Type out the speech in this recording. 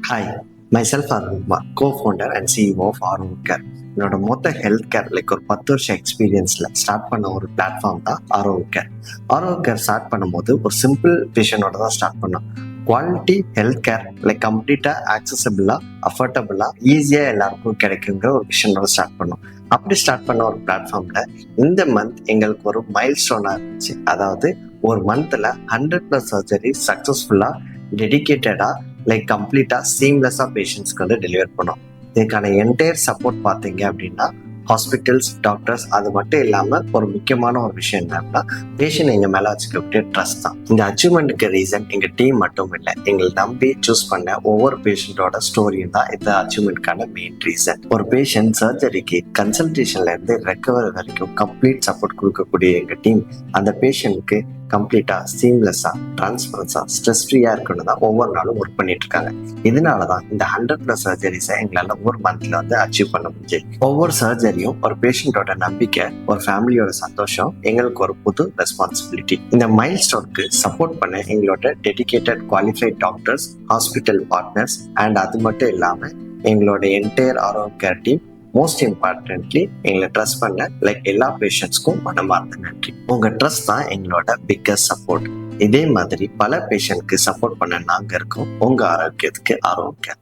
Hi, myself Arunkumar, co-founder and CEO of Aarogya care. என்னோட மொத்த health care ஒரு 10 வருஷம் எக்ஸ்பீரியன்ஸ்ல ஸ்டார்ட் பண்ண ஒரு பிளாட்ஃபார்ம் தான் ஆரோக்கிய கேர். ஆரோக்கிய கேர் ஸ்டார்ட் பண்ணும்போது ஒரு சிம்பிள் விஷனோட தான் ஸ்டார்ட் பண்ணோம். குவாலிட்டி ஹெல்த் கேர் கம்ப்ளீட்டா ஆக்சசபிளா, அஃபோர்டபுளா, ஈஸியா எல்லாருக்கும் கிடைக்குங்கிற ஒரு விஷனோட ஸ்டார்ட் பண்ணோம். அப்படி ஸ்டார்ட் பண்ண ஒரு பிளாட்ஃபார்ம்ல இந்த மந்த் எங்களுக்கு ஒரு மைல் ஸ்டோனா இருந்துச்சு. அதாவது ஒரு மந்த்ல 100+ சர்ஜரி சக்சஸ்ஃபுல்லா, டெடிகேட்டடா, கம்ப்ளீட்டா சீம்லெஸ்ஸா பேஷண்ட்ஸ்க்கு டெலிவர் பண்ணோம். இதுக்கான என்டையர் சப்போர்ட் பார்த்தீங்க அப்படின்னா ஹாஸ்பிட்டல்ஸ், டாக்டர்ஸ், அது மட்டும் இல்லாம ஒரு முக்கியமான ஒரு விஷயம் என்னன்னா பேஷண்ட் எங்க மேல வச்சுக்கக்கூடிய ட்ரஸ்ட் தான். இந்த அச்சீவ்மெண்ட்டுக்கு ரீசன் எங்க டீம் மட்டும் இல்லை, எங்களை நம்பி சூஸ் பண்ண ஒவ்வொரு பேஷண்டோட ஸ்டோரியும் தான் இந்த அச்சீவ்மெண்ட்கான மெயின் ரீசன். ஒரு பேஷண்ட் சர்ஜரிக்கு கன்சல்டேஷன்ல இருந்து ரெக்கவரி வரைக்கும் கம்ப்ளீட் சப்போர்ட் கொடுக்கக்கூடிய எங்க டீம் அந்த பேஷண்ட்க்கு கம்ப்ளீட்டா சீம்லெஸ்ஸா, டிரான்ஸ்பரன்ஸா, ஸ்ட்ரெஸ் ஃப்ரீயா இருக்கணும் தான் ஒவ்வொரு நாளும் ஒர்க் பண்ணிட்டு இருக்காங்க. இதனாலதான் இந்த 100+ சர்ஜரிஸை எங்களால ஒரு மந்த்ல அச்சீவ் பண்ண முடிஞ்சு. ஒவ்வொரு சர்ஜரியும் ஒரு பேஷண்டோட நம்பிக்கை, ஒரு ஃபேமிலியோட சந்தோஷம், எங்களுக்கு ஒரு புது ரெஸ்பான்சிபிலிட்டி. இந்த மைல் ஸ்டோனுக்கு சப்போர்ட் பண்ண எங்களோட dedicated qualified doctors, hospital partners and அது மட்டும் இல்லாம எங்களோட என்டையர் ஆரோக்கிய டீம், மோஸ்ட் இம்பார்ட்டன்ட்லி எங்களை ட்ரஸ்ட் பண்ண எல்லா பேஷண்ட்ஸ்க்கும் மனமார்ந்த நன்றி. உங்க ட்ரஸ்ட் தான் எங்களோட பிக்கஸ்ட் சப்போர்ட். இதே மாதிரி பல பேஷண்ட்க்கு சப்போர்ட் பண்ண நாங்க இருக்கோம். உங்க ஆரோக்கியத்துக்கு ஆரோக்கியம்.